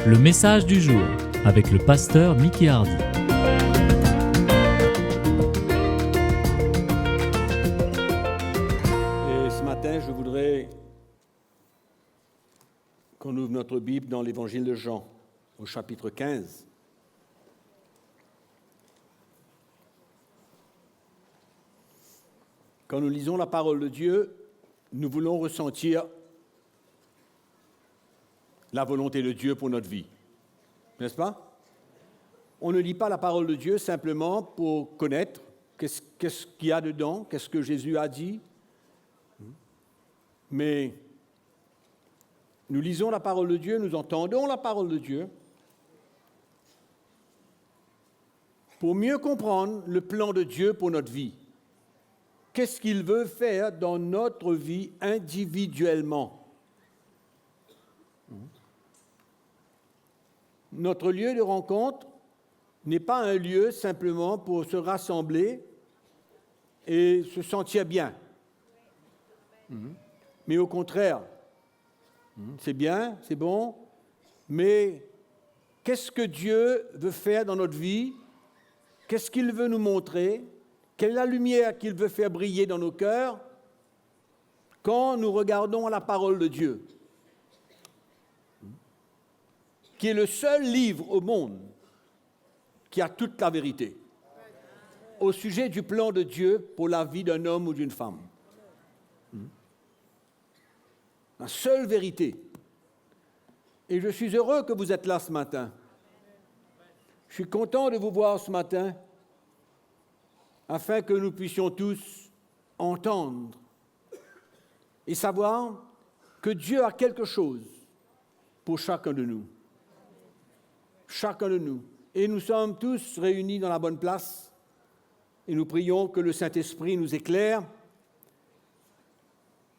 Le message du jour avec le pasteur Mickey Hardy. Et ce matin, je voudrais qu'on ouvre notre Bible dans l'Évangile de Jean, au chapitre 15. Quand nous lisons la parole de Dieu, nous voulons ressentir la volonté de Dieu pour notre vie. N'est-ce pas? On ne lit pas la parole de Dieu simplement pour connaître qu'est-ce qu'il y a dedans, qu'est-ce que Jésus a dit. Mais nous lisons la parole de Dieu, nous entendons la parole de Dieu pour mieux comprendre le plan de Dieu pour notre vie. Qu'est-ce qu'il veut faire dans notre vie individuellement? Notre lieu de rencontre n'est pas un lieu simplement pour se rassembler et se sentir bien. Mais au contraire, c'est bien, c'est bon, mais qu'est-ce que Dieu veut faire dans notre vie? Qu'est-ce qu'il veut nous montrer? Quelle est la lumière qu'il veut faire briller dans nos cœurs quand nous regardons la parole de Dieu, qui est le seul livre au monde qui a toute la vérité au sujet du plan de Dieu pour la vie d'un homme ou d'une femme. La seule vérité. Et je suis heureux que vous êtes là ce matin. Je suis content de vous voir ce matin afin que nous puissions tous entendre et savoir que Dieu a quelque chose pour chacun de nous. Chacun de nous. Et nous sommes tous réunis dans la bonne place et nous prions que le Saint-Esprit nous éclaire,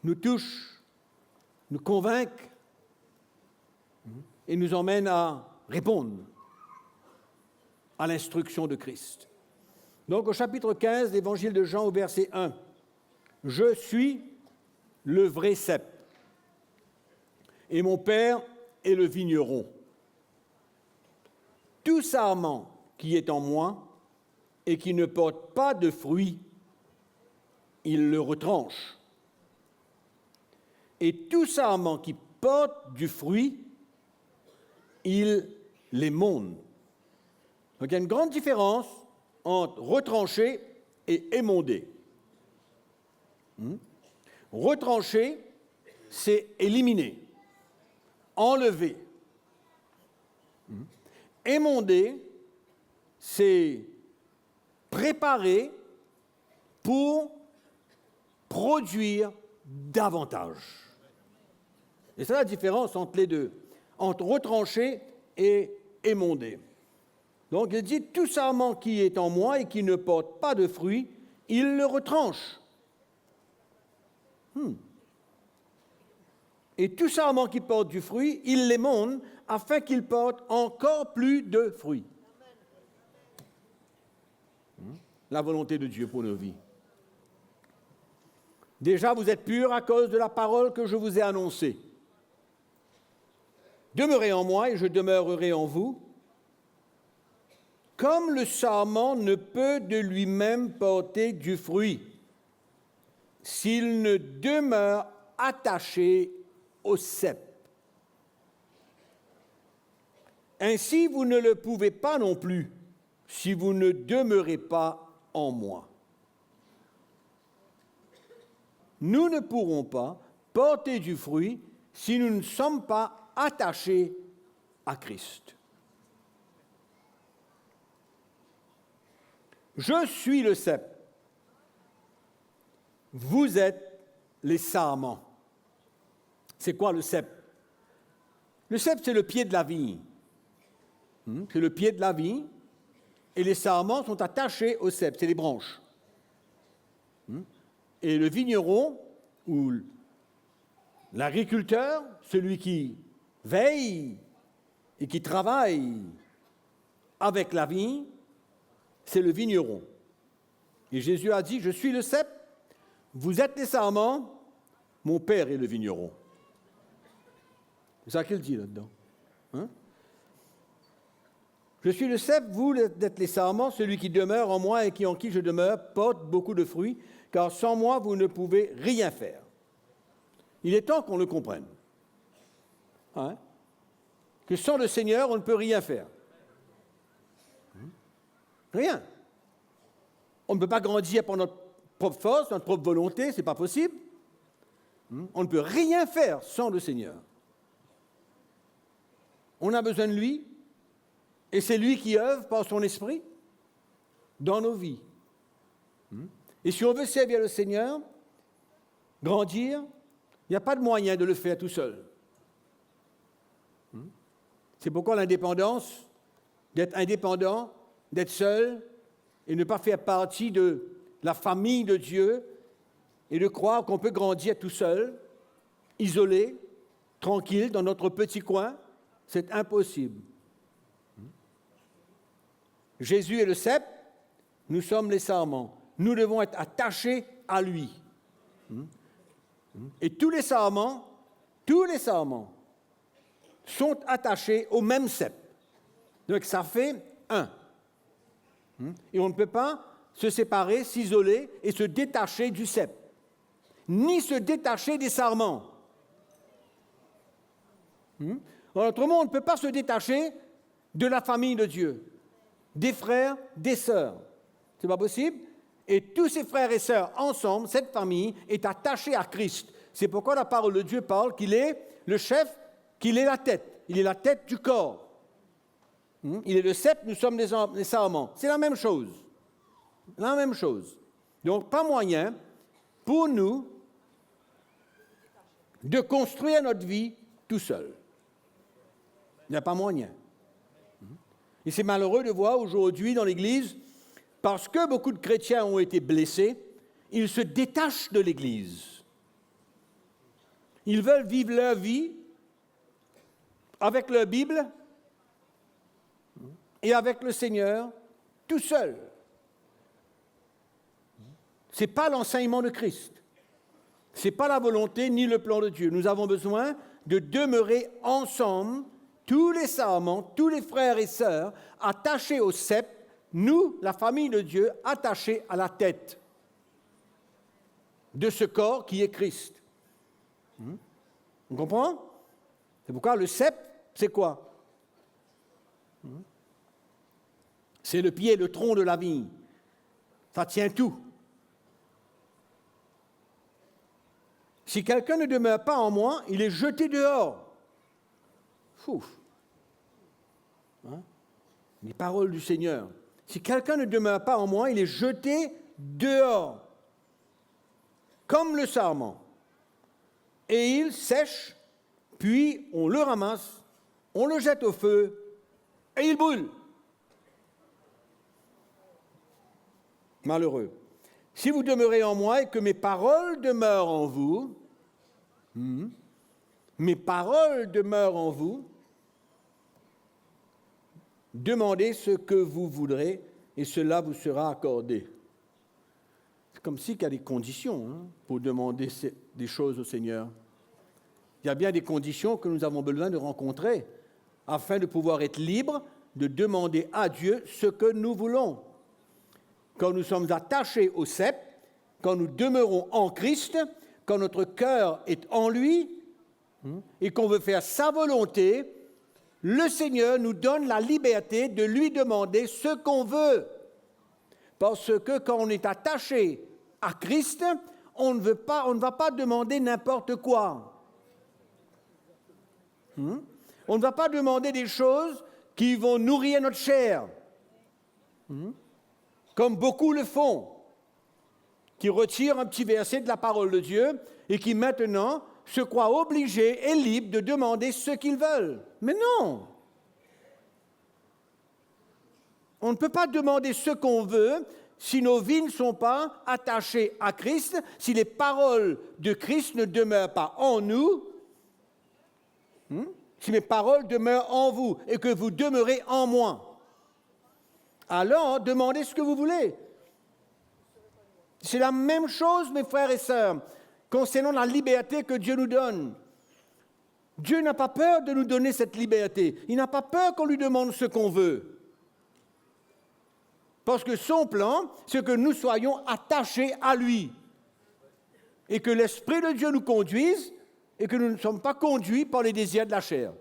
nous touche, nous convainque et nous emmène à répondre à l'instruction de Christ. Donc au chapitre 15, l'Évangile de Jean au verset 1, « Je suis le vrai cep, et mon Père est le vigneron. Tout sarment qui est en moi et qui ne porte pas de fruits, il le retranche. Et tout sarment qui porte du fruit, il l'émonde. » Donc il y a une grande différence entre retrancher et émonder. Retrancher, c'est éliminer, enlever. Émonder, c'est préparer pour produire davantage. Et c'est la différence entre les deux, entre retrancher et émonder. Donc il dit, tout sarment qui est en moi et qui ne porte pas de fruits, il le retranche. Et tout sarment qui porte du fruit, il l'émonde afin qu'il porte encore plus de fruits. La volonté de Dieu pour nos vies. Déjà, vous êtes purs à cause de la parole que je vous ai annoncée. Demeurez en moi et je demeurerai en vous. Comme le sarment ne peut de lui-même porter du fruit s'il ne demeure attaché au cep. Ainsi, vous ne le pouvez pas non plus si vous ne demeurez pas en moi. Nous ne pourrons pas porter du fruit si nous ne sommes pas attachés à Christ. Je suis le cep. Vous êtes les sarments. C'est quoi le cep? Le cep, c'est le pied de la vigne. C'est le pied de la vigne. Et les sarments sont attachés au cep, c'est les branches. Et le vigneron, ou l'agriculteur, celui qui veille et qui travaille avec la vigne, c'est le vigneron. Et Jésus a dit, je suis le cep, vous êtes les sarments, mon Père est le vigneron. C'est ça qu'il dit là-dedans. Je suis le cep, vous êtes les sarments, celui qui demeure en moi et en qui je demeure porte beaucoup de fruits, car sans moi, vous ne pouvez rien faire. Il est temps qu'on le comprenne. Hein? Que sans le Seigneur, on ne peut rien faire. Rien. On ne peut pas grandir par notre propre force, notre propre volonté, ce n'est pas possible. On ne peut rien faire sans le Seigneur. On a besoin de lui, et c'est lui qui œuvre par son esprit dans nos vies. Et si on veut servir le Seigneur, grandir, il n'y a pas de moyen de le faire tout seul. C'est pourquoi l'indépendance, d'être indépendant, d'être seul, et ne pas faire partie de la famille de Dieu, et de croire qu'on peut grandir tout seul, isolé, tranquille, dans notre petit coin, c'est impossible. Jésus est le cep, nous sommes les sarments. Nous devons être attachés à lui. Et tous les sarments sont attachés au même cep. Donc ça fait un. Et on ne peut pas se séparer, s'isoler et se détacher du cep, ni se détacher des sarments. Autrement, on ne peut pas se détacher de la famille de Dieu, des frères, des sœurs. Ce n'est pas possible. Et tous ces frères et sœurs ensemble, cette famille est attachée à Christ. C'est pourquoi la parole de Dieu parle qu'il est le chef, qu'il est la tête. Il est la tête du corps. Il est le cep, nous sommes les sarments. C'est la même chose. La même chose. Donc, pas moyen pour nous de construire notre vie tout seul. Il n'y a pas moyen. Et c'est malheureux de voir aujourd'hui dans l'Église, parce que beaucoup de chrétiens ont été blessés, ils se détachent de l'Église. Ils veulent vivre leur vie avec leur Bible et avec le Seigneur tout seul. Ce n'est pas l'enseignement de Christ. Ce n'est pas la volonté ni le plan de Dieu. Nous avons besoin de demeurer ensemble, tous les sarments, tous les frères et sœurs, attachés au cep, nous, la famille de Dieu, attachés à la tête de ce corps qui est Christ. On comprend? C'est pourquoi le cep, c'est quoi? C'est le pied, le tronc de la vigne. Ça tient tout. Si quelqu'un ne demeure pas en moi, il est jeté dehors. Les paroles du Seigneur. Si quelqu'un ne demeure pas en moi, il est jeté dehors, comme le sarment. Et il sèche, puis on le ramasse, on le jette au feu, et il brûle. Malheureux. Si vous demeurez en moi et que mes paroles demeurent en vous, mes paroles demeurent en vous, demandez ce que vous voudrez et cela vous sera accordé. C'est comme s'il y a des conditions pour demander des choses au Seigneur. Il y a bien des conditions que nous avons besoin de rencontrer afin de pouvoir être libres de demander à Dieu ce que nous voulons. Quand nous sommes attachés au cep, quand nous demeurons en Christ, quand notre cœur est en lui et qu'on veut faire sa volonté, le Seigneur nous donne la liberté de lui demander ce qu'on veut. Parce que quand on est attaché à Christ, on ne va pas demander n'importe quoi. On ne va pas demander des choses qui vont nourrir notre chair, comme beaucoup le font, qui retirent un petit verset de la parole de Dieu et qui maintenant se croient obligés et libres de demander ce qu'ils veulent. Mais non! On ne peut pas demander ce qu'on veut si nos vies ne sont pas attachées à Christ, si les paroles de Christ ne demeurent pas en nous, si mes paroles demeurent en vous et que vous demeurez en moi. Alors, demandez ce que vous voulez. C'est la même chose, mes frères et sœurs, concernant la liberté que Dieu nous donne. Dieu n'a pas peur de nous donner cette liberté. Il n'a pas peur qu'on lui demande ce qu'on veut. Parce que son plan, c'est que nous soyons attachés à lui. Et que l'Esprit de Dieu nous conduise et que nous ne sommes pas conduits par les désirs de la chair.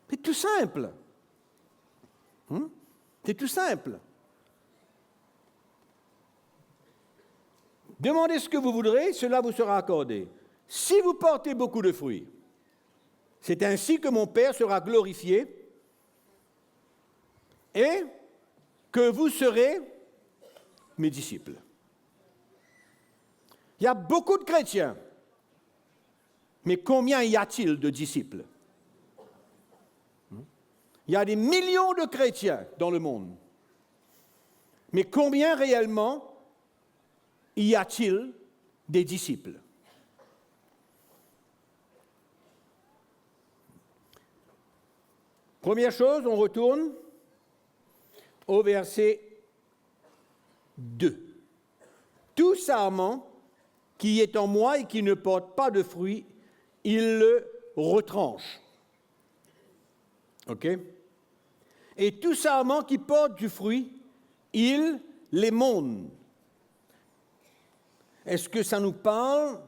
C'est tout simple. C'est tout simple. Demandez ce que vous voudrez, cela vous sera accordé. Si vous portez beaucoup de fruits, c'est ainsi que mon Père sera glorifié et que vous serez mes disciples. Il y a beaucoup de chrétiens, mais combien y a-t-il de disciples? Il y a des millions de chrétiens dans le monde, mais combien réellement y a-t-il des disciples? Première chose, on retourne au verset 2. Tout sarment qui est en moi et qui ne porte pas de fruit, il le retranche. OK? Et tout sarment qui porte du fruit, il l'émonde. Est-ce que ça nous parle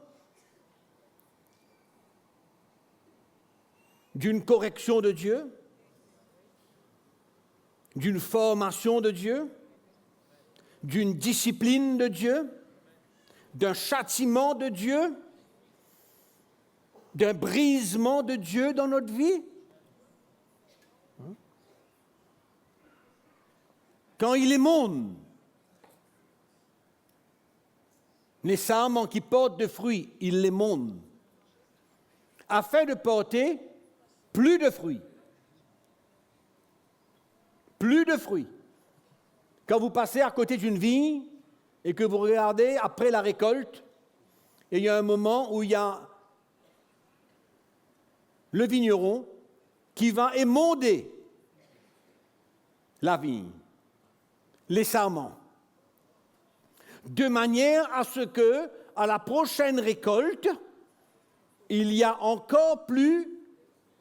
d'une correction de Dieu? D'une formation de Dieu? D'une discipline de Dieu? D'un châtiment de Dieu? D'un brisement de Dieu dans notre vie? Quand il émonde, les sarments qui portent de fruits, il les monte, afin de porter plus de fruits. Plus de fruits. Quand vous passez à côté d'une vigne et que vous regardez après la récolte, et il y a un moment où il y a le vigneron qui va émonder la vigne, les sarments, de manière à ce que, à la prochaine récolte, il y a encore plus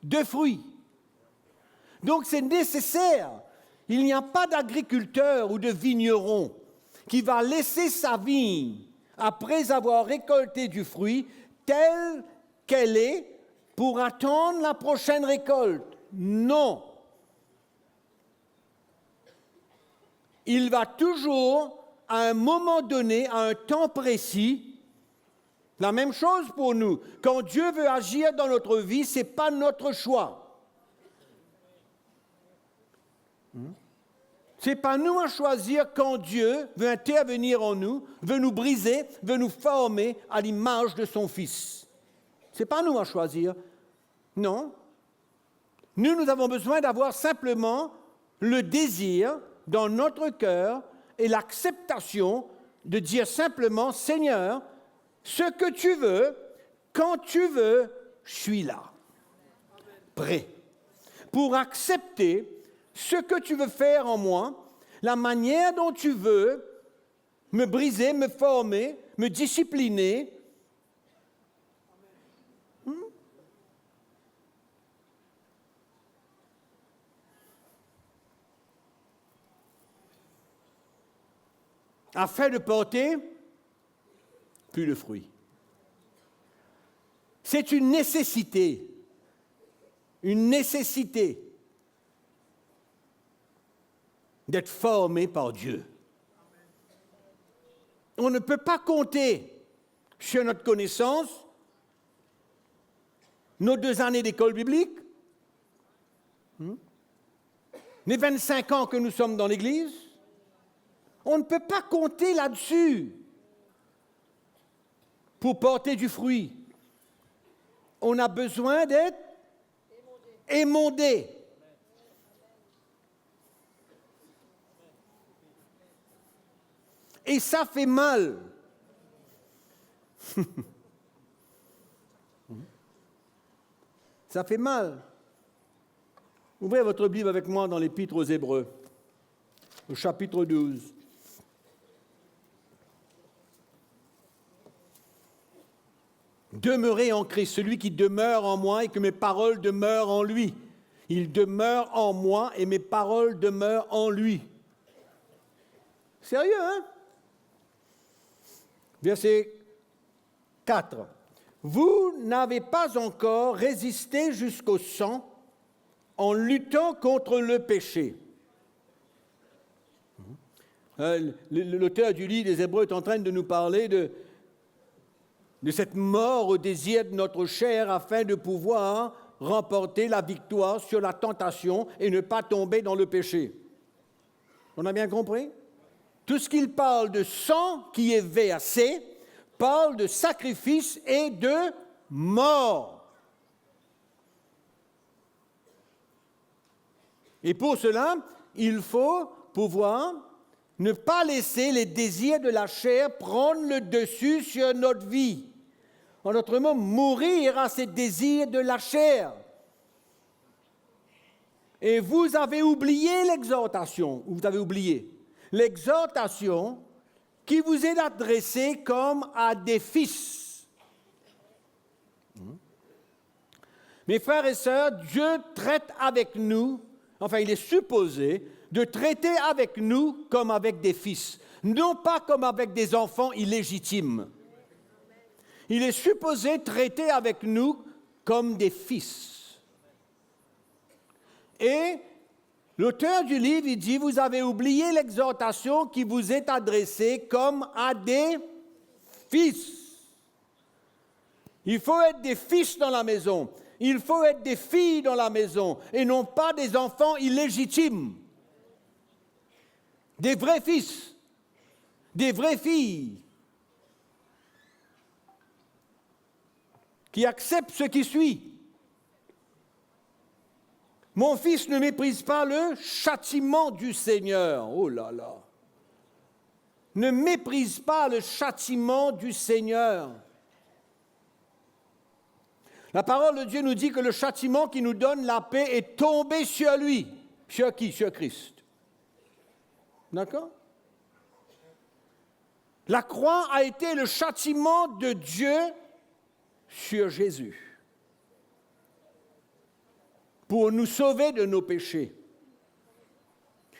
de fruits. Donc c'est nécessaire. Il n'y a pas d'agriculteur ou de vigneron qui va laisser sa vigne, après avoir récolté du fruit, telle qu'elle est, pour attendre la prochaine récolte. Non. Il va toujours, à un moment donné, à un temps précis, la même chose pour nous. Quand Dieu veut agir dans notre vie, ce n'est pas notre choix. Ce n'est pas nous à choisir quand Dieu veut intervenir en nous, veut nous briser, veut nous former à l'image de son Fils. Ce n'est pas nous à choisir. Non. Nous avons besoin d'avoir simplement le désir dans notre cœur et l'acceptation de dire simplement, Seigneur, ce que tu veux, quand tu veux, je suis là, prêt, pour accepter ce que tu veux faire en moi, la manière dont tu veux me briser, me former, me discipliner. Afin de porter plus de fruits. C'est une nécessité d'être formé par Dieu. On ne peut pas compter sur notre connaissance, nos 2 années d'école biblique, les 25 ans que nous sommes dans l'Église. On ne peut pas compter là-dessus pour porter du fruit. On a besoin d'être émondé. Et ça fait mal. Ça fait mal. Ouvrez votre Bible avec moi dans l'Épître aux Hébreux, au chapitre 12. Demeurez en Christ, celui qui demeure en moi et que mes paroles demeurent en lui. Il demeure en moi et mes paroles demeurent en lui. Sérieux, hein? Verset 4. Vous n'avez pas encore résisté jusqu'au sang en luttant contre le péché. L'auteur du livre des Hébreux est en train de nous parler de cette mort au désir de notre chair afin de pouvoir remporter la victoire sur la tentation et ne pas tomber dans le péché. On a bien compris? Tout ce qu'il parle de sang qui est versé parle de sacrifice et de mort. Et pour cela, il faut pouvoir ne pas laisser les désirs de la chair prendre le dessus sur notre vie. En d'autres mots, mourir à ces désirs de la chair. Et vous avez oublié l'exhortation, ou vous avez oublié l'exhortation qui vous est adressée comme à des fils. Mes frères et sœurs, Dieu traite avec nous, enfin il est supposé de traiter avec nous comme avec des fils, non pas comme avec des enfants illégitimes. Il est supposé traiter avec nous comme des fils. Et l'auteur du livre, il dit, vous avez oublié l'exhortation qui vous est adressée comme à des fils. Il faut être des fils dans la maison. Il faut être des filles dans la maison et non pas des enfants illégitimes. Des vrais fils, des vraies filles qui acceptent ce qui suit. Mon fils ne méprise pas le châtiment du Seigneur. Oh là là! Ne méprise pas le châtiment du Seigneur. La parole de Dieu nous dit que le châtiment qui nous donne la paix est tombé sur lui. Sur qui? Sur Christ. D'accord? La croix a été le châtiment de Dieu sur Jésus pour nous sauver de nos péchés.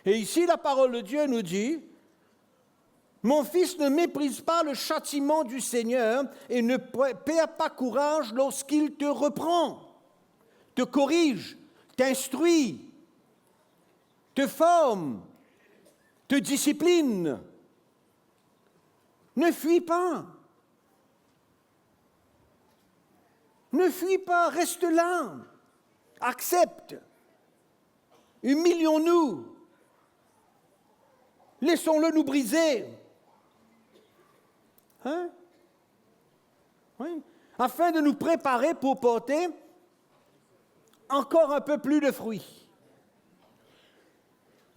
Et ici, la parole de Dieu nous dit, « Mon fils, ne méprise pas le châtiment du Seigneur et ne perds pas courage lorsqu'il te reprend, te corrige, t'instruit, te forme, te discipline. Ne fuis pas. Ne fuis pas, reste là. Accepte. Humilions-nous. Laissons-le nous briser. Hein? Oui. Afin de nous préparer pour porter encore un peu plus de fruits.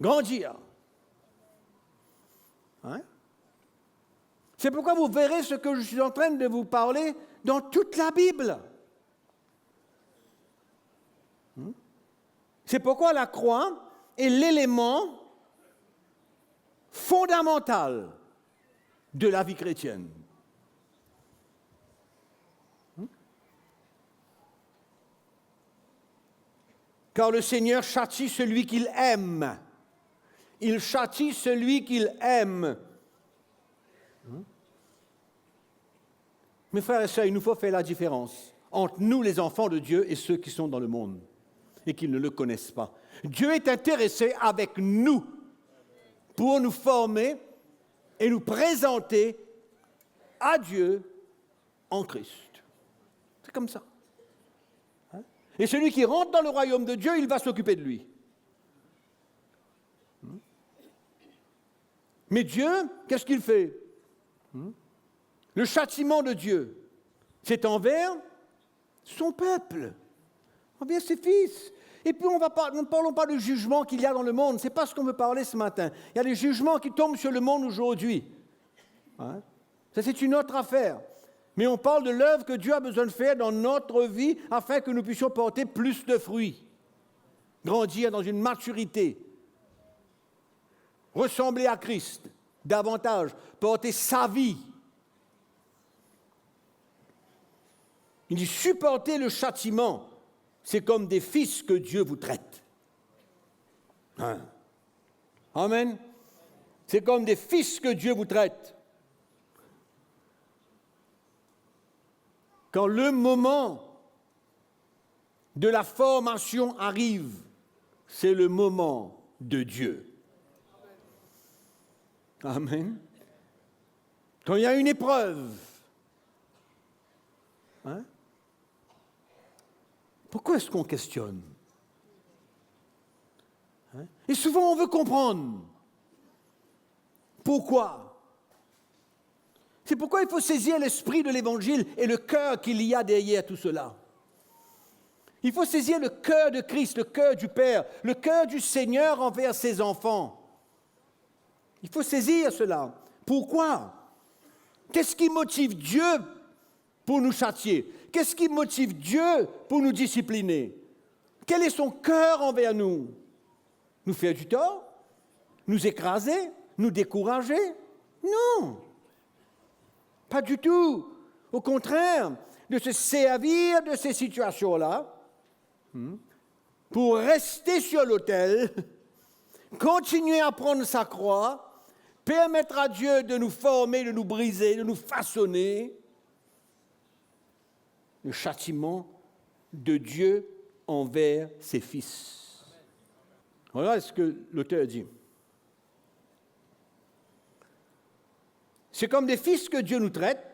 Grandir. Hein? C'est pourquoi vous verrez ce que je suis en train de vous parler dans toute la Bible. C'est pourquoi la croix est l'élément fondamental de la vie chrétienne. Car le Seigneur châtie celui qu'il aime. Il châtie celui qu'il aime. Mes frères et sœurs, il nous faut faire la différence entre nous, les enfants de Dieu, et ceux qui sont dans le monde et qui ne le connaissent pas. Dieu est intéressé avec nous pour nous former et nous présenter à Dieu en Christ. C'est comme ça. Hein? Et celui qui rentre dans le royaume de Dieu, il va s'occuper de lui. Mais Dieu, qu'est-ce qu'il fait? Le châtiment de Dieu, c'est envers son peuple, envers ses fils. Et puis, ne parlons pas du jugement qu'il y a dans le monde. Ce n'est pas ce qu'on veut parler ce matin. Il y a des jugements qui tombent sur le monde aujourd'hui. Hein? Ça, c'est une autre affaire. Mais on parle de l'œuvre que Dieu a besoin de faire dans notre vie afin que nous puissions porter plus de fruits, grandir dans une maturité, ressembler à Christ davantage, porter sa vie. Il dit, supporter le châtiment, c'est comme des fils que Dieu vous traite. Hein? Amen. C'est comme des fils que Dieu vous traite. Quand le moment de la formation arrive, c'est le moment de Dieu. Amen. Quand il y a une épreuve, hein? Pourquoi est-ce qu'on questionne? Hein? Et souvent on veut comprendre. Pourquoi? C'est pourquoi il faut saisir l'esprit de l'Évangile et le cœur qu'il y a derrière tout cela. Il faut saisir le cœur de Christ, le cœur du Père, le cœur du Seigneur envers ses enfants. Il faut saisir cela. Pourquoi? Qu'est-ce qui motive Dieu pour nous châtier? Qu'est-ce qui motive Dieu pour nous discipliner? Quel est son cœur envers nous? Nous faire du tort? Nous écraser? Nous décourager? Non, pas du tout. Au contraire, de se servir de ces situations-là pour rester sur l'autel, continuer à prendre sa croix, permettre à Dieu de nous former, de nous briser, de nous façonner. Le châtiment de Dieu envers ses fils. Voilà ce que l'auteur dit. C'est comme des fils que Dieu nous traite,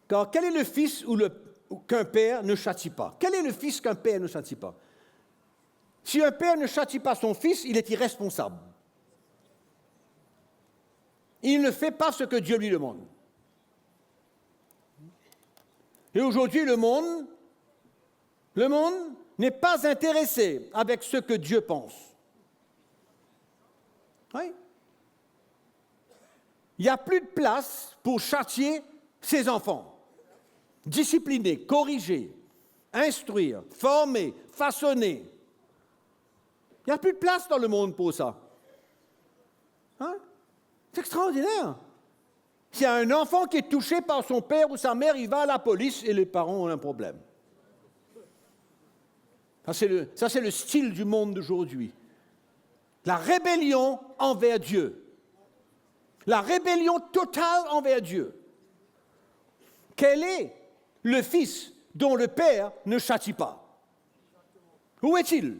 car quel est le fils qu'un père ne châtie pas? Quel est le fils qu'un père ne châtie pas? Si un père ne châtie pas son fils, il est irresponsable. Il ne fait pas ce que Dieu lui demande. Et aujourd'hui, le monde n'est pas intéressé avec ce que Dieu pense. Oui. Il n'y a plus de place pour châtier ses enfants. Discipliner, corriger, instruire, former, façonner. Il n'y a plus de place dans le monde pour ça. Hein? C'est extraordinaire. S'il y a un enfant qui est touché par son père ou sa mère, il va à la police et les parents ont un problème. Ça, c'est le style du monde d'aujourd'hui. La rébellion envers Dieu. La rébellion totale envers Dieu. Quel est le fils dont le père ne châtie pas? Où est-il?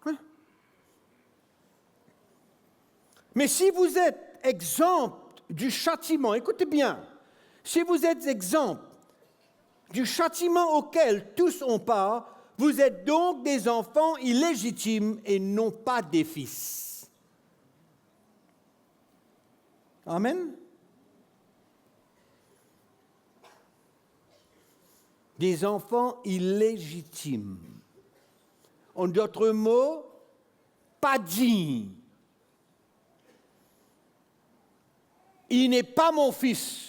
Hein? Mais si vous êtes exempt du châtiment, écoutez bien, si vous êtes exempt du châtiment auquel tous ont part, vous êtes donc des enfants illégitimes et non pas des fils. Amen. Des enfants illégitimes. En d'autres mots, pas dignes. Il n'est pas mon fils.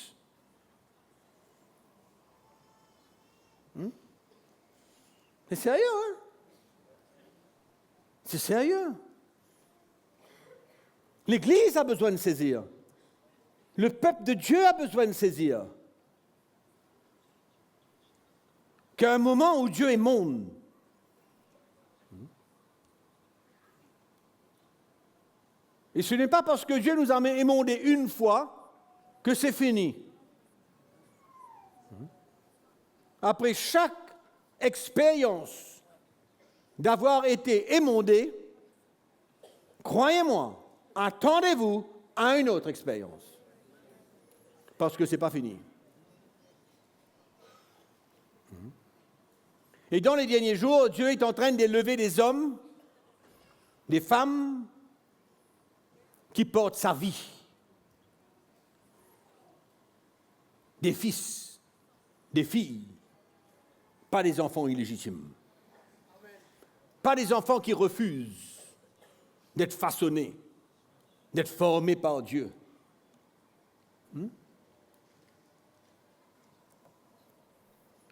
C'est sérieux, hein? C'est sérieux. L'Église a besoin de saisir. Le peuple de Dieu a besoin de saisir. Qu'à un moment où Dieu est monde, et ce n'est pas parce que Dieu nous a émondés une fois que c'est fini. Après chaque expérience d'avoir été émondé, croyez-moi, attendez-vous à une autre expérience. Parce que ce n'est pas fini. Et dans les derniers jours, Dieu est en train d'élever des hommes, des femmes qui portent sa vie. Des fils, des filles, pas des enfants illégitimes. Pas des enfants qui refusent d'être façonnés, d'être formés par Dieu.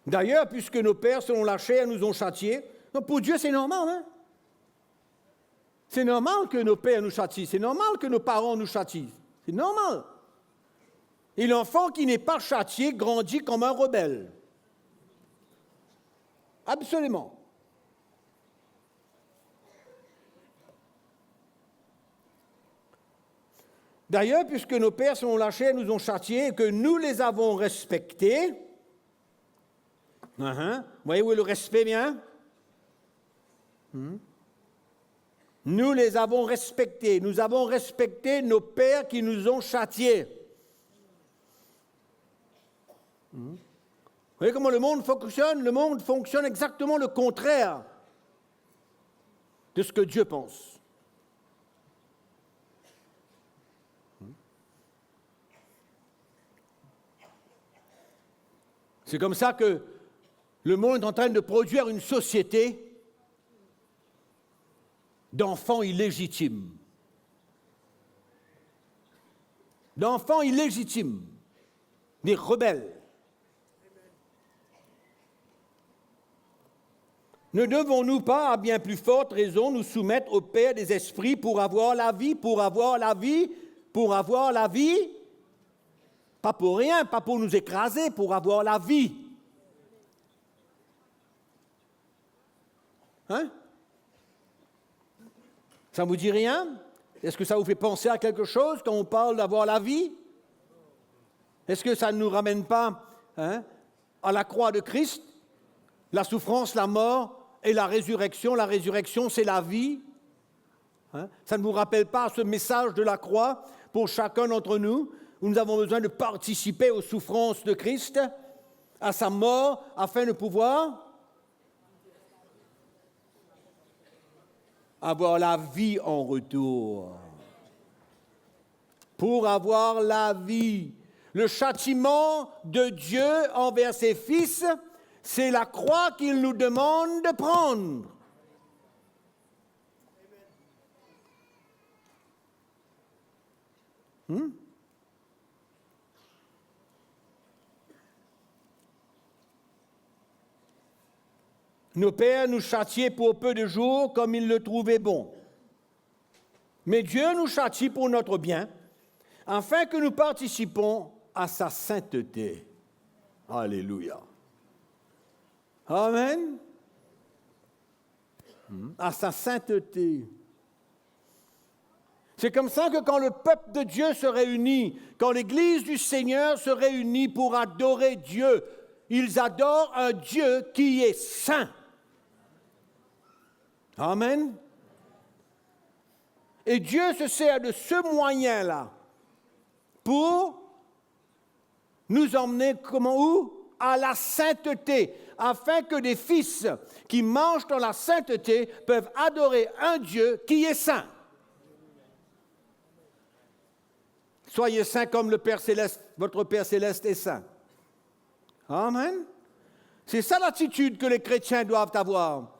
D'ailleurs, puisque nos pères, selon la chair, nous ont châtiés, donc pour Dieu, c'est normal, hein? C'est normal que nos pères nous châtient, c'est normal que nos parents nous châtient, c'est normal. Et l'enfant qui n'est pas châtié grandit comme un rebelle. Absolument. D'ailleurs, puisque nos pères selon la chair nous ont châtiés et que nous les avons respectés, voyez où est le respect bien? Nous les avons respectés. Nous avons respecté nos pères qui nous ont châtiés. Vous voyez comment le monde fonctionne? Le monde fonctionne exactement le contraire de ce que Dieu pense. C'est comme ça que le monde est en train de produire une société d'enfants illégitimes. D'enfants illégitimes, des rebelles. Ne devons-nous pas, à bien plus forte raison, nous soumettre au Père des esprits pour avoir la vie, pour avoir la vie, pour avoir la vie? Pas pour rien, pas pour nous écraser, pour avoir la vie. Hein? Ça ne vous dit rien? Est-ce que ça vous fait penser à quelque chose quand on parle d'avoir la vie? Est-ce que ça ne nous ramène pas à la croix de Christ? La souffrance, la mort et la résurrection. La résurrection, c'est la vie. Ça ne vous rappelle pas ce message de la croix pour chacun d'entre nous, où nous avons besoin de participer aux souffrances de Christ, à sa mort, afin de pouvoir avoir la vie en retour. Pour avoir la vie. Le châtiment de Dieu envers ses fils, c'est la croix qu'il nous demande de prendre. Nos pères nous châtiaient pour peu de jours comme ils le trouvaient bon. Mais Dieu nous châtie pour notre bien, afin que nous participons à sa sainteté. Alléluia. Amen. À sa sainteté. C'est comme ça que quand le peuple de Dieu se réunit, quand l'Église du Seigneur se réunit pour adorer Dieu, ils adorent un Dieu qui est saint. Amen. Et Dieu se sert de ce moyen-là pour nous emmener comment où? À la sainteté, afin que des fils qui marchent dans la sainteté peuvent adorer un Dieu qui est saint. Soyez saints comme le Père céleste, votre Père céleste est saint. Amen. C'est ça l'attitude que les chrétiens doivent avoir.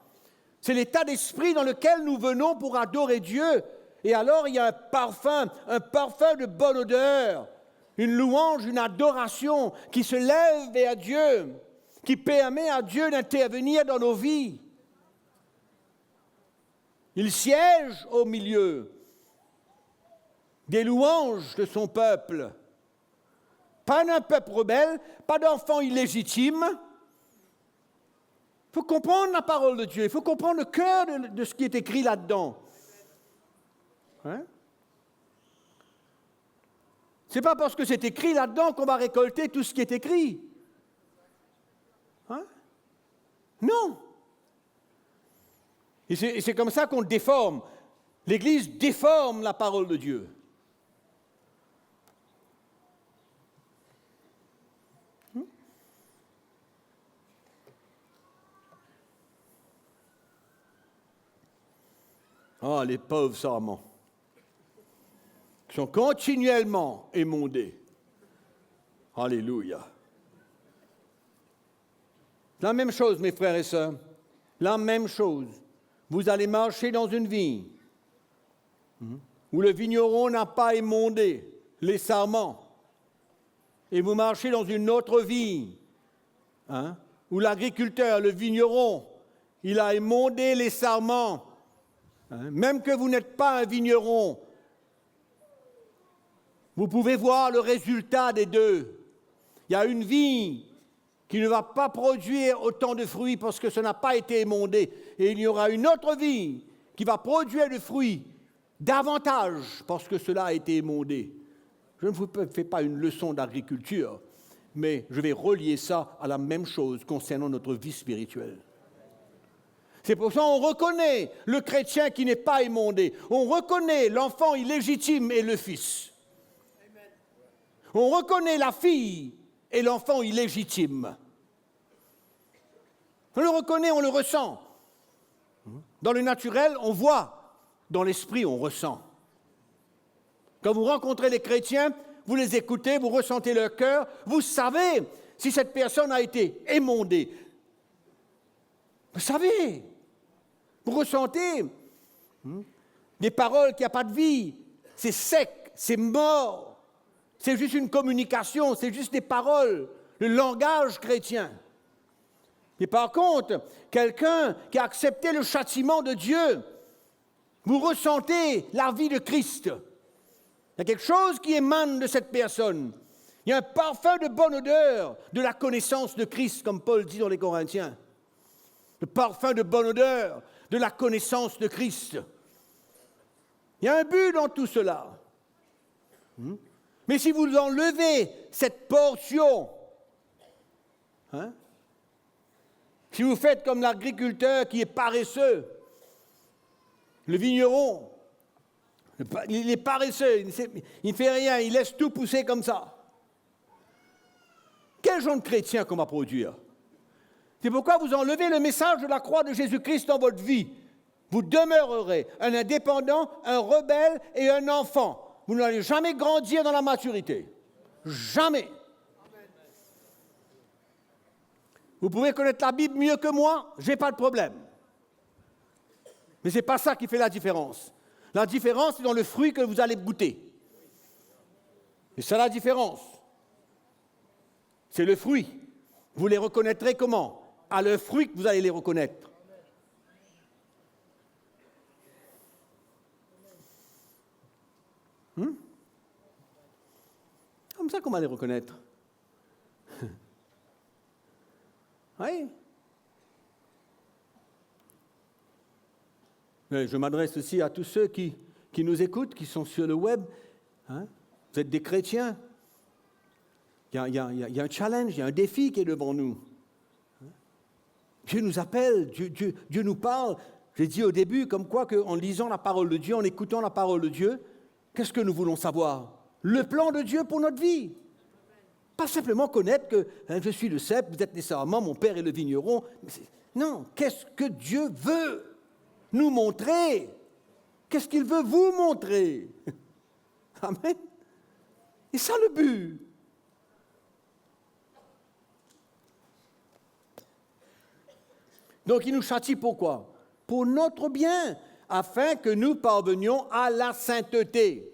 C'est l'état d'esprit dans lequel nous venons pour adorer Dieu. Et alors il y a un parfum de bonne odeur, une louange, une adoration qui se lève vers Dieu, qui permet à Dieu d'intervenir dans nos vies. Il siège au milieu des louanges de son peuple. Pas d'un peuple rebelle, pas d'enfants illégitimes. Il faut comprendre la parole de Dieu, il faut comprendre le cœur de ce qui est écrit là-dedans. Ce n'est pas parce que c'est écrit là-dedans qu'on va récolter tout ce qui est écrit. Non. Et c'est comme ça qu'on déforme. L'Église déforme la parole de Dieu. Ah, les pauvres sarments, qui sont continuellement émondés. Alléluia. La même chose, mes frères et sœurs, la même chose. Vous allez marcher dans une vigne où le vigneron n'a pas émondé les sarments. Et vous marchez dans une autre vigne où l'agriculteur, le vigneron, il a émondé les sarments. Même que vous n'êtes pas un vigneron, vous pouvez voir le résultat des deux. Il y a une vigne qui ne va pas produire autant de fruits parce que ça n'a pas été émondé. Et il y aura une autre vigne qui va produire des fruits davantage parce que cela a été émondé. je ne vous fais pas une leçon d'agriculture, mais je vais relier ça à la même chose concernant notre vie spirituelle. C'est pour ça qu'on reconnaît le chrétien qui n'est pas émondé. On reconnaît l'enfant illégitime et le fils. On reconnaît la fille et l'enfant illégitime. On le reconnaît, on le ressent. Dans le naturel, on voit. Dans l'esprit, on ressent. Quand vous rencontrez les chrétiens, vous les écoutez, vous ressentez leur cœur, vous savez si cette personne a été émondée. Vous savez, vous ressentez des paroles qui n'ont pas de vie, c'est sec, c'est mort, c'est juste une communication, c'est juste des paroles, le langage chrétien. Et par contre, quelqu'un qui a accepté le châtiment de Dieu, vous ressentez la vie de Christ. Il y a quelque chose qui émane de cette personne. Il y a un parfum de bonne odeur de la connaissance de Christ, comme Paul dit dans les Corinthiens. Le parfum de bonne odeur de la connaissance de Christ. Il y a un but dans tout cela. Mais si vous enlevez cette portion, si vous faites comme l'agriculteur qui est paresseux, le vigneron, il est paresseux, il ne fait rien, il laisse tout pousser comme ça. Quel genre de chrétien qu'on va produire? C'est pourquoi vous enlevez le message de la croix de Jésus-Christ dans votre vie. Vous demeurerez un indépendant, un rebelle et un enfant. Vous n'allez jamais grandir dans la maturité. Jamais. Vous pouvez connaître la Bible mieux que moi, je n'ai pas de problème. Mais ce n'est pas ça qui fait la différence. La différence, c'est dans le fruit que vous allez goûter. Et c'est la différence. C'est le fruit. Vous les reconnaîtrez comment? À leur fruit que vous allez les reconnaître. Comme ça qu'on va les reconnaître. Oui. Mais je m'adresse aussi à tous ceux qui nous écoutent, qui sont sur le web. Vous êtes des chrétiens. Il y a un challenge, il y a un défi qui est devant nous. Dieu nous appelle, Dieu nous parle. J'ai dit au début, comme quoi qu'en lisant la parole de Dieu, en écoutant la parole de Dieu, qu'est-ce que nous voulons savoir? Le plan de Dieu pour notre vie. Pas simplement connaître que je suis le cep, vous êtes nécessairement mon père est le vigneron. Non, qu'est-ce que Dieu veut nous montrer? Qu'est-ce qu'il veut vous montrer? Amen. Et ça le but. Donc il nous châtie pourquoi? Pour notre bien, afin que nous parvenions à la sainteté.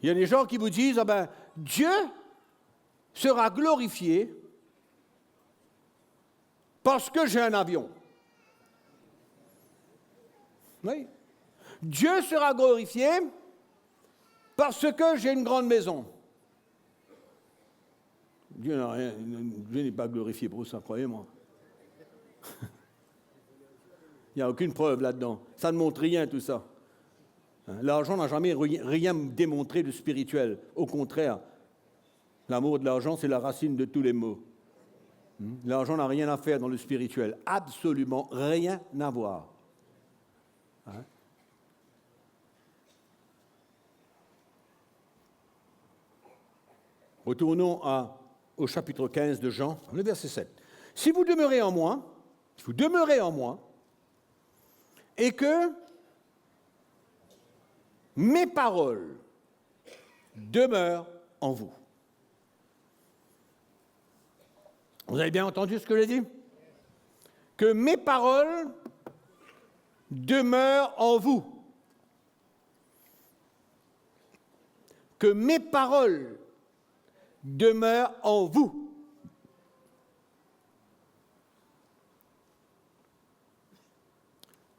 Il y a des gens qui vous disent, Dieu sera glorifié parce que j'ai un avion. Oui. Dieu sera glorifié parce que j'ai une grande maison. Dieu n'a rien, Dieu n'est pas glorifié pour ça, croyez-moi. Il n'y a aucune preuve là-dedans. Ça ne montre rien, tout ça. L'argent n'a jamais rien démontré de spirituel. Au contraire, l'amour de l'argent, c'est la racine de tous les maux. L'argent n'a rien à faire dans le spirituel. Absolument rien à voir. Retournons au chapitre 15 de Jean, le verset 7. Si vous demeurez en moi, et que mes paroles demeurent en vous. Vous avez bien entendu ce que j'ai dit? Que mes paroles demeurent en vous. Que mes paroles demeurent en vous.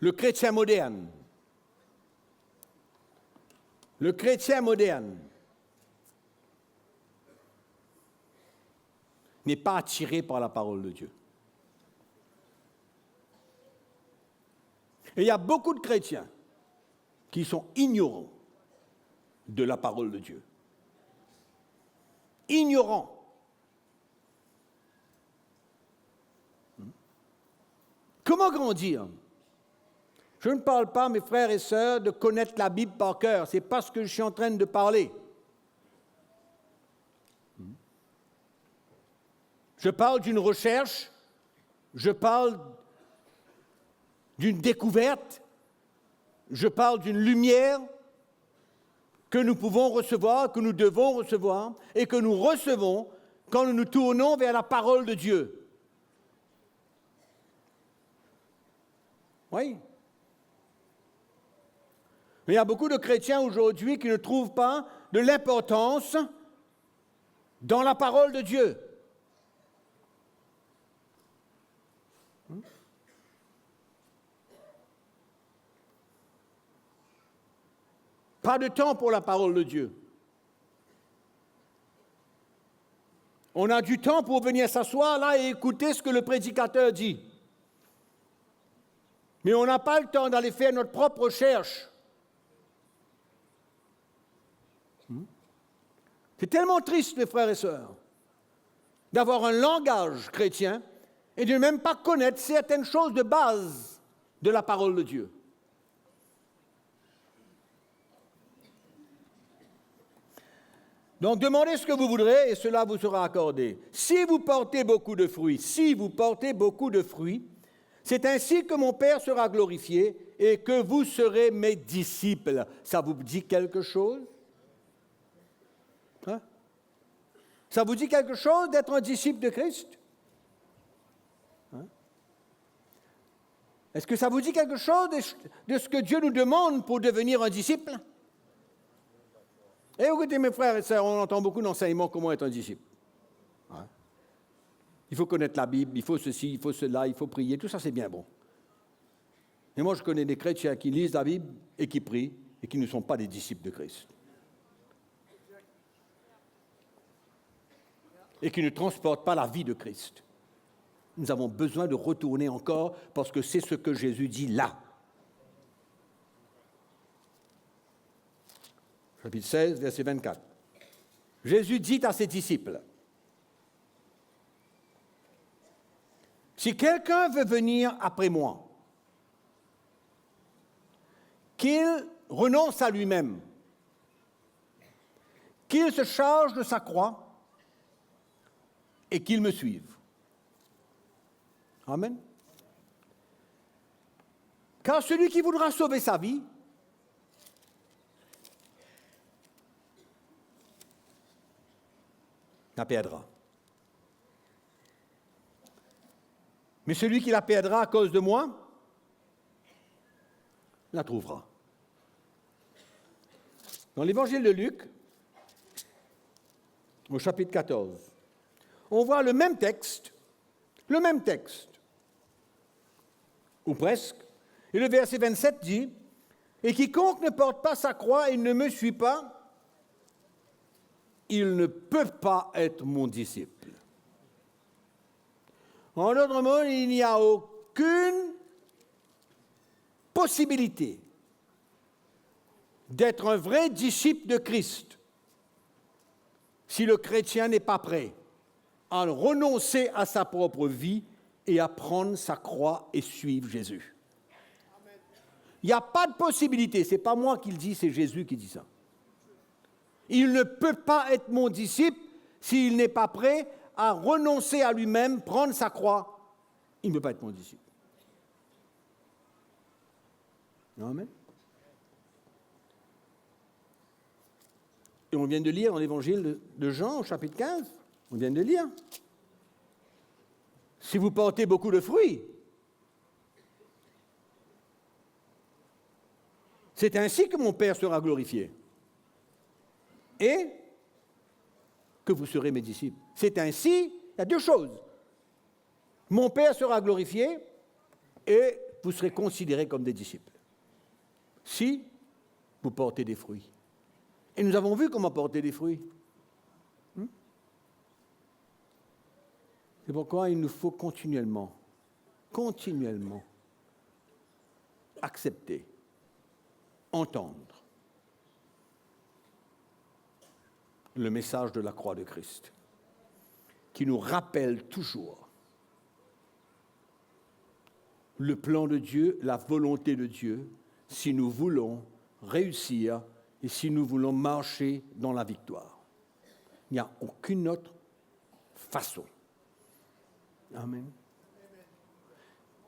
Le chrétien moderne n'est pas attiré par la parole de Dieu. Et il y a beaucoup de chrétiens qui sont ignorants de la parole de Dieu. Ignorants. Comment grandir? Je ne parle pas, mes frères et sœurs, de connaître la Bible par cœur. Ce n'est pas ce que je suis en train de parler. Je parle d'une recherche, je parle d'une découverte, je parle d'une lumière que nous pouvons recevoir, que nous devons recevoir et que nous recevons quand nous nous tournons vers la parole de Dieu. Oui. Mais il y a beaucoup de chrétiens aujourd'hui qui ne trouvent pas de l'importance dans la parole de Dieu. Pas de temps pour la parole de Dieu. On a du temps pour venir s'asseoir là et écouter ce que le prédicateur dit. Mais on n'a pas le temps d'aller faire notre propre recherche. C'est tellement triste, mes frères et sœurs, d'avoir un langage chrétien et de ne même pas connaître certaines choses de base de la parole de Dieu. Donc, demandez ce que vous voudrez et cela vous sera accordé. Si vous portez beaucoup de fruits, c'est ainsi que mon Père sera glorifié et que vous serez mes disciples. Ça vous dit quelque chose? Hein? Ça vous dit quelque chose d'être un disciple de Christ? Hein? Est-ce que ça vous dit quelque chose de ce que Dieu nous demande pour devenir un disciple? Et écoutez, mes frères et sœurs, on entend beaucoup d'enseignements comment être un disciple. Hein? Il faut connaître la Bible, il faut ceci, il faut cela, il faut prier, tout ça c'est bien bon. Mais moi je connais des chrétiens qui lisent la Bible et qui prient et qui ne sont pas des disciples de Christ. Et qui ne transportent pas la vie de Christ. Nous avons besoin de retourner encore parce que c'est ce que Jésus dit là. Chapitre 16, verset 24. Jésus dit à ses disciples, « Si quelqu'un veut venir après moi, qu'il renonce à lui-même, qu'il se charge de sa croix et qu'il me suive. » Amen. Car celui qui voudra sauver sa vie, la perdra. Mais celui qui la perdra à cause de moi, la trouvera. Dans l'évangile de Luc, au chapitre 14, on voit le même texte, ou presque, et le verset 27 dit, « Et quiconque ne porte pas sa croix et ne me suit pas, il ne peut pas être mon disciple. » En d'autres mots, il n'y a aucune possibilité d'être un vrai disciple de Christ si le chrétien n'est pas prêt à renoncer à sa propre vie et à prendre sa croix et suivre Jésus. Il n'y a pas de possibilité, ce n'est pas moi qui le dis, c'est Jésus qui dit ça. Il ne peut pas être mon disciple s'il n'est pas prêt à renoncer à lui-même, prendre sa croix. Il ne peut pas être mon disciple. Amen. Et on vient de lire dans l'évangile de Jean, au chapitre 15, on vient de lire. Si vous portez beaucoup de fruits, c'est ainsi que mon Père sera glorifié. Et que vous serez mes disciples. C'est ainsi, il y a deux choses. Mon Père sera glorifié et vous serez considérés comme des disciples. Si vous portez des fruits. Et nous avons vu comment porter des fruits. C'est pourquoi il nous faut continuellement accepter entendre le message de la croix de Christ, qui nous rappelle toujours le plan de Dieu, la volonté de Dieu, si nous voulons réussir et si nous voulons marcher dans la victoire. Il n'y a aucune autre façon. Amen.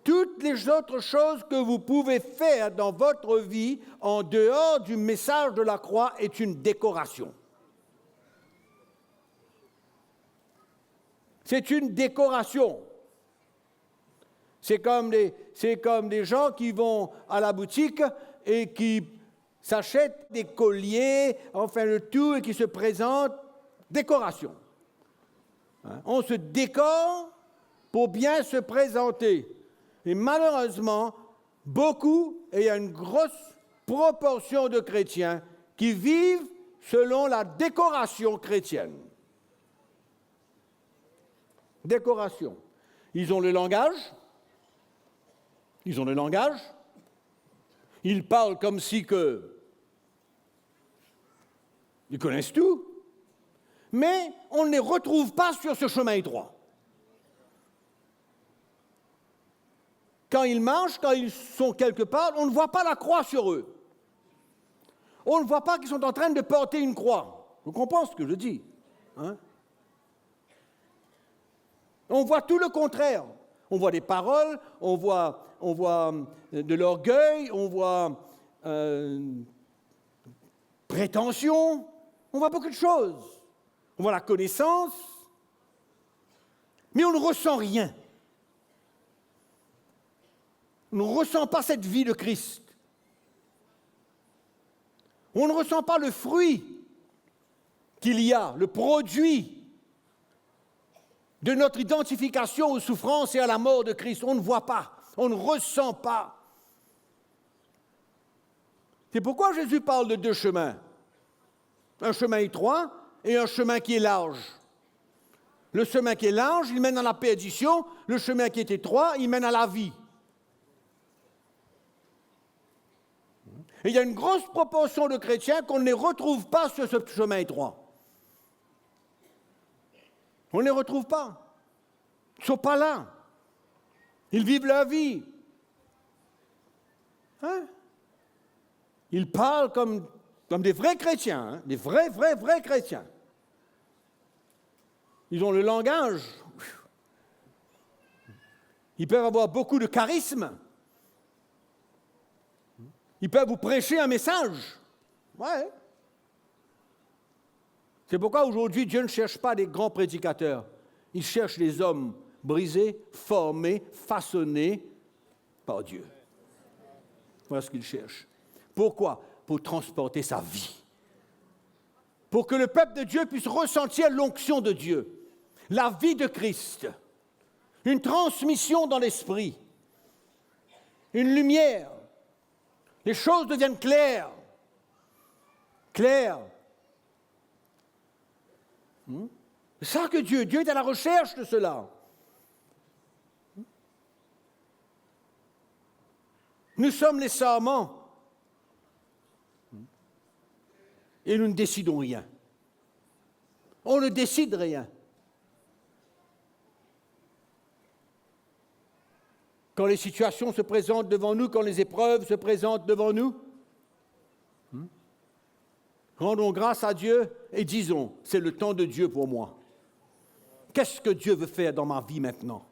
Toutes les autres choses que vous pouvez faire dans votre vie en dehors du message de la croix est une décoration. C'est une décoration. C'est comme des gens qui vont à la boutique et qui s'achètent des colliers, enfin le tout, et qui se présentent. Décoration. On se décore pour bien se présenter. Et malheureusement, beaucoup, et il y a une grosse proportion de chrétiens qui vivent selon la décoration chrétienne. Décoration. Ils ont le langage. Ils parlent comme si ils connaissent tout. Mais on ne les retrouve pas sur ce chemin étroit. Quand ils marchent, quand ils sont quelque part, on ne voit pas la croix sur eux. On ne voit pas qu'ils sont en train de porter une croix. Vous comprenez ce que je dis, hein? On voit tout le contraire. On voit des paroles, on voit de l'orgueil, on voit prétention, on voit beaucoup de choses. On voit la connaissance, mais on ne ressent rien. On ne ressent pas cette vie de Christ. On ne ressent pas le fruit qu'il y a, le produit de notre identification aux souffrances et à la mort de Christ. On ne voit pas, on ne ressent pas. C'est pourquoi Jésus parle de deux chemins. Un chemin étroit et un chemin qui est large. Le chemin qui est large, il mène à la perdition. Le chemin qui est étroit, il mène à la vie. Et il y a une grosse proportion de chrétiens qu'on ne les retrouve pas sur ce chemin étroit. On ne les retrouve pas. Ils ne sont pas là. Ils vivent leur vie. Hein? Ils parlent comme des vrais chrétiens, hein? Des vrais chrétiens. Ils ont le langage. Ils peuvent avoir beaucoup de charisme. Ils peuvent vous prêcher un message. Ouais. C'est pourquoi aujourd'hui, Dieu ne cherche pas des grands prédicateurs. Il cherche des hommes brisés, formés, façonnés par Dieu. Voilà ce qu'il cherche. Pourquoi? Pour transporter sa vie. Pour que le peuple de Dieu puisse ressentir l'onction de Dieu, la vie de Christ, une transmission dans l'esprit, une lumière. Les choses deviennent claires. Claires. C'est ça que Dieu est à la recherche de cela. Nous sommes les sarments. Et nous ne décidons rien. On ne décide rien. Quand les situations se présentent devant nous, quand les épreuves se présentent devant nous, rendons grâce à Dieu et disons, c'est le temps de Dieu pour moi. Qu'est-ce que Dieu veut faire dans ma vie maintenant?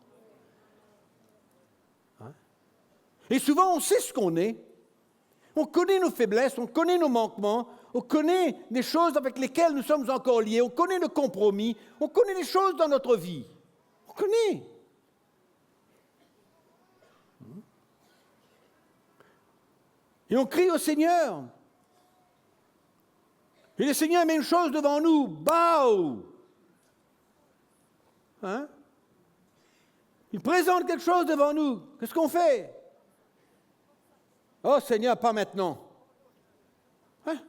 Hein? Et souvent, on sait ce qu'on est. On connaît nos faiblesses, on connaît nos manquements, on connaît des choses avec lesquelles nous sommes encore liés, on connaît le compromis, on connaît les choses dans notre vie. On connaît. Et on crie au Seigneur. Et le Seigneur met une chose devant nous. Bao! Hein? Il présente quelque chose devant nous. Qu'est-ce qu'on fait? Oh Seigneur, pas maintenant. Hein?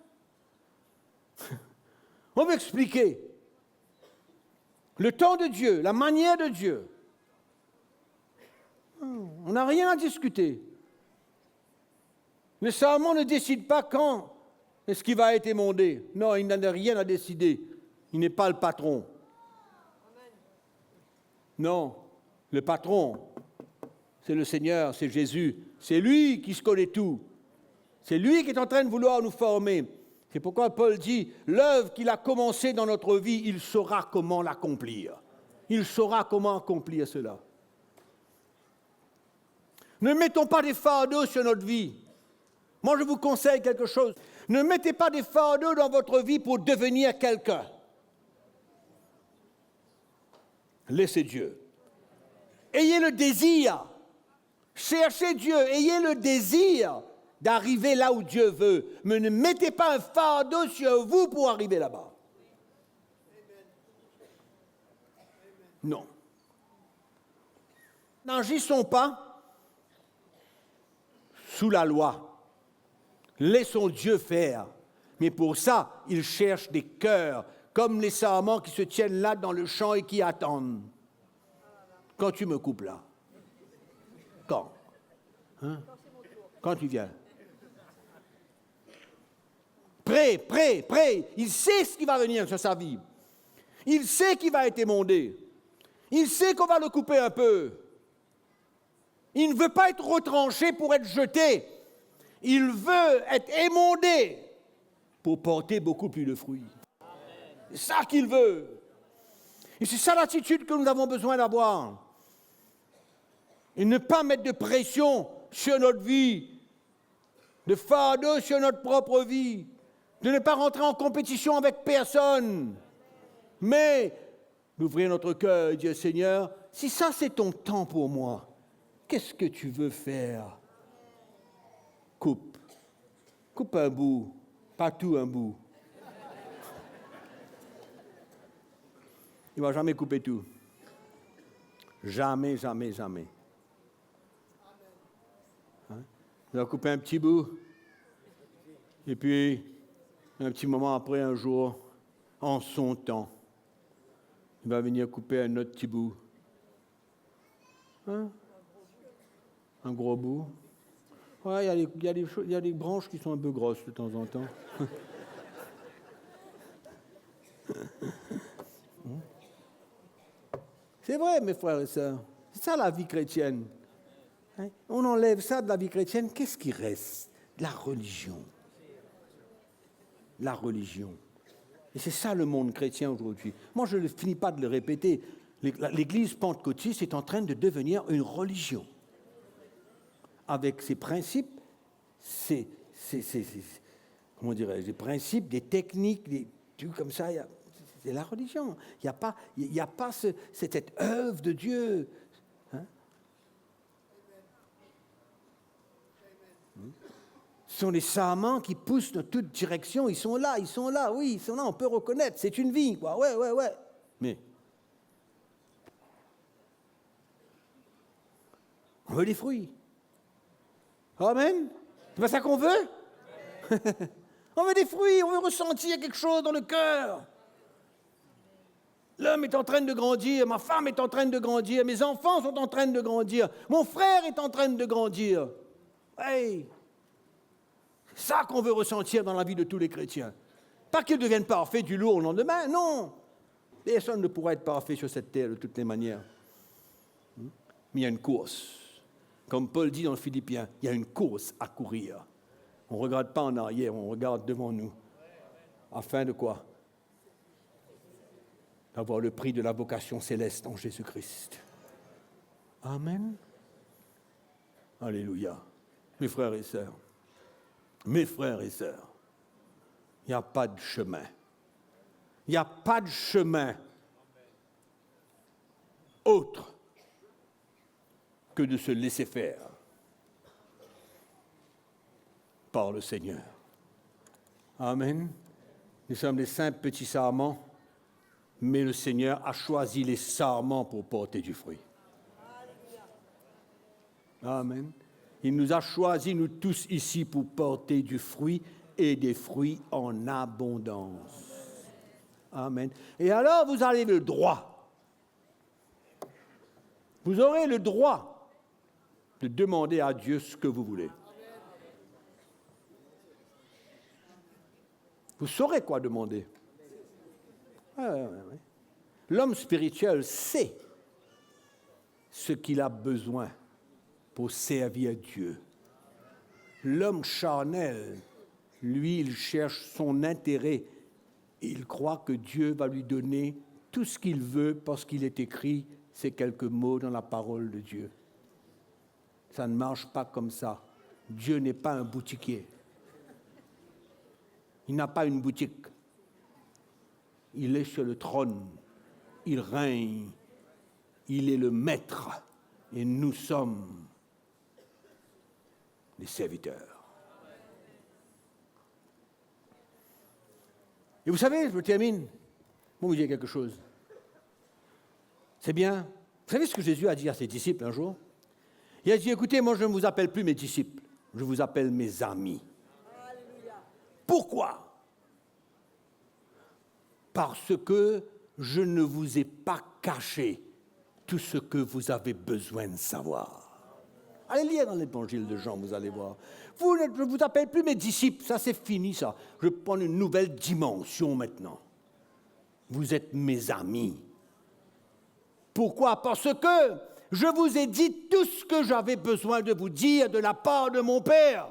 On veut expliquer le temps de Dieu, la manière de Dieu. On n'a rien à discuter. Le serment ne décide pas quand est-ce qu'il va être émondé. Non, il n'en a rien à décider. Il n'est pas le patron. Non, le patron, c'est le Seigneur, c'est Jésus. C'est lui qui se connaît tout. C'est lui qui est en train de vouloir nous former. C'est pourquoi Paul dit, l'œuvre qu'il a commencée dans notre vie, il saura comment l'accomplir. Il saura comment accomplir cela. Ne mettons pas des fardeaux sur notre vie. Moi, je vous conseille quelque chose. Ne mettez pas des fardeaux dans votre vie pour devenir quelqu'un. Laissez Dieu. Ayez le désir. Cherchez Dieu. Ayez le désir d'arriver là où Dieu veut. Mais ne mettez pas un fardeau sur vous pour arriver là-bas. Non. N'agissons pas sous la loi. Laissons Dieu faire. Mais pour ça, il cherche des cœurs, comme les sarments qui se tiennent là dans le champ et qui attendent. Quand tu me coupes là? Quand? Hein? Quand tu viens? Prêt. Il sait ce qui va venir sur sa vie. Il sait qu'il va être émondé. Il sait qu'on va le couper un peu. Il ne veut pas être retranché pour être jeté. Il veut être émondé pour porter beaucoup plus de fruits. C'est ça qu'il veut. Et c'est ça l'attitude que nous avons besoin d'avoir. Et ne pas mettre de pression sur notre vie, de fardeau sur notre propre vie, de ne pas rentrer en compétition avec personne, mais d'ouvrir notre cœur et dire, Seigneur, si ça c'est ton temps pour moi, qu'est-ce que tu veux faire? Coupe un bout, pas tout un bout. Il ne va jamais couper tout. Jamais. Hein? Il va couper un petit bout, et puis, un petit moment après, un jour, en son temps, il va venir couper un autre petit bout. Hein? Un gros bout. Ouais, il y a des branches qui sont un peu grosses de temps en temps. C'est vrai, mes frères et sœurs. C'est ça la vie chrétienne. Hein? On enlève ça de la vie chrétienne, qu'est-ce qui reste? De la religion. La religion. Et c'est ça le monde chrétien aujourd'hui. Moi, je ne finis pas de le répéter. L'Église pentecôtiste est en train de devenir une religion. Avec ses principes, comment dirais-je, des principes, des techniques, des trucs comme ça. C'est la religion. Il n'y a pas cette œuvre de Dieu. Hein? Ce sont les sarments qui poussent dans toute direction. Ils sont là, oui, ils sont là, on peut reconnaître. C'est une vie, quoi. Ouais. Mais on veut des fruits. Amen. C'est pas ça qu'on veut? On veut des fruits, on veut ressentir quelque chose dans le cœur. L'homme est en train de grandir, ma femme est en train de grandir, mes enfants sont en train de grandir, mon frère est en train de grandir. Hey! C'est ça qu'on veut ressentir dans la vie de tous les chrétiens. Pas qu'ils deviennent parfaits du jour au lendemain, non. Personne ne pourra être parfait sur cette terre de toutes les manières. Mais il y a une course. Comme Paul dit dans Philippiens, il y a une course à courir. On ne regarde pas en arrière, on regarde devant nous. Afin de quoi? D'avoir le prix de la vocation céleste en Jésus-Christ. Amen. Alléluia. Mes frères et sœurs, il n'y a pas de chemin. Il n'y a pas de chemin autre que de se laisser faire par le Seigneur. Amen. Nous sommes des simples petits sarments, mais le Seigneur a choisi les sarments pour porter du fruit. Amen. Il nous a choisis, nous tous ici, pour porter du fruit et des fruits en abondance. Amen. Et alors, vous avez le droit. Vous aurez le droit de demander à Dieu ce que vous voulez. Vous saurez quoi demander. Ouais. L'homme spirituel sait ce qu'il a besoin pour servir Dieu. L'homme charnel, lui, il cherche son intérêt. Il croit que Dieu va lui donner tout ce qu'il veut parce qu'il est écrit ces quelques mots dans la parole de Dieu. Ça ne marche pas comme ça. Dieu n'est pas un boutiquier. Il n'a pas une boutique. Il est sur le trône. Il règne. Il est le maître. Et nous sommes les serviteurs. Et vous savez, je termine, pour vous dire quelque chose. C'est bien. Vous savez ce que Jésus a dit à ses disciples un jour? Il a dit, écoutez, moi je ne vous appelle plus mes disciples, je vous appelle mes amis. Alléluia. Pourquoi? Parce que je ne vous ai pas caché tout ce que vous avez besoin de savoir. Allez lire dans l'évangile de Jean, vous allez voir. Je ne vous appelle plus mes disciples, ça c'est fini ça. Je prends une nouvelle dimension maintenant. Vous êtes mes amis. Pourquoi? Parce que je vous ai dit tout ce que j'avais besoin de vous dire de la part de mon Père.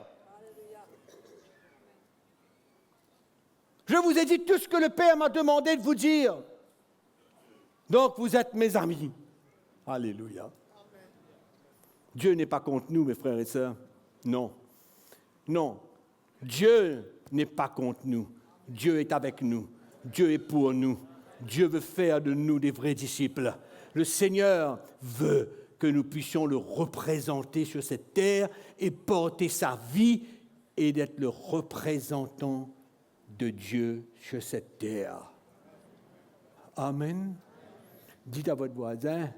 Je vous ai dit tout ce que le Père m'a demandé de vous dire. Donc vous êtes mes amis. Alléluia. Dieu n'est pas contre nous, mes frères et sœurs. Non. Non. Dieu n'est pas contre nous. Dieu est avec nous. Dieu est pour nous. Dieu veut faire de nous des vrais disciples. Le Seigneur veut que nous puissions le représenter sur cette terre et porter sa vie et d'être le représentant de Dieu sur cette terre. Amen. Dites à votre voisin,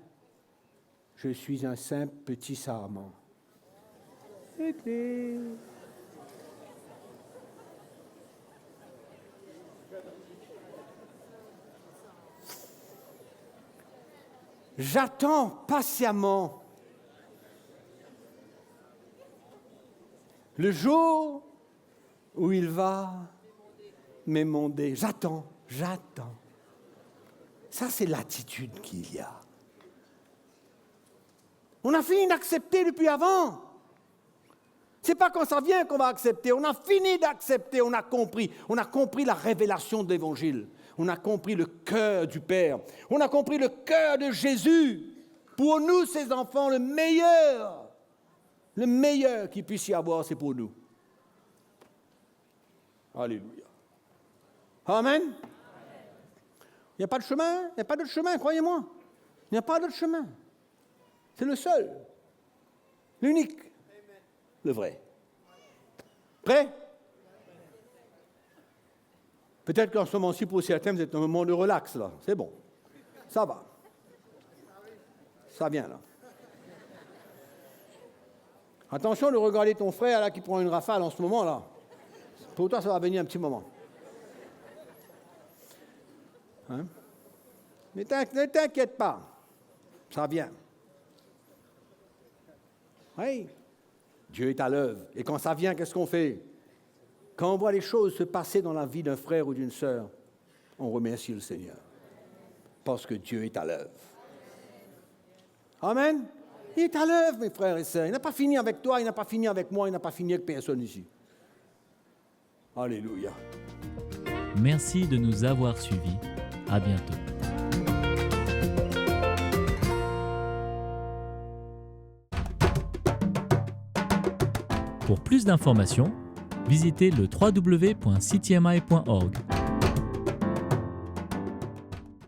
je suis un simple petit sarment. J'attends patiemment le jour où il va m'émonder. J'attends. Ça, c'est l'attitude qu'il y a. On a fini d'accepter depuis avant. C'est pas quand ça vient qu'on va accepter. On a fini d'accepter, on a compris. On a compris la révélation de l'Évangile. On a compris le cœur du Père. On a compris le cœur de Jésus. Pour nous, ses enfants, le meilleur qu'il puisse y avoir, c'est pour nous. Alléluia. Amen. Il n'y a pas de chemin, il n'y a pas d'autre chemin, croyez-moi. Il n'y a pas d'autre chemin. C'est le seul, l'unique, le vrai. Prêt? Peut-être qu'en ce moment-ci, pour certains, vous êtes dans un moment de relax, là. C'est bon. Ça va. Ça vient, là. Attention de regarder ton frère, là, qui prend une rafale en ce moment, là. Pour toi, ça va venir un petit moment. Hein? Mais ne t'inquiète pas. Ça vient. Oui. Dieu est à l'œuvre. Et quand ça vient, qu'est-ce qu'on fait? Quand on voit les choses se passer dans la vie d'un frère ou d'une sœur, on remercie le Seigneur. Parce que Dieu est à l'œuvre. Amen. Il est à l'œuvre, mes frères et sœurs. Il n'a pas fini avec toi, il n'a pas fini avec moi, il n'a pas fini avec personne ici. Alléluia. Merci de nous avoir suivis. À bientôt. Pour plus d'informations, visitez le www.ctmi.org.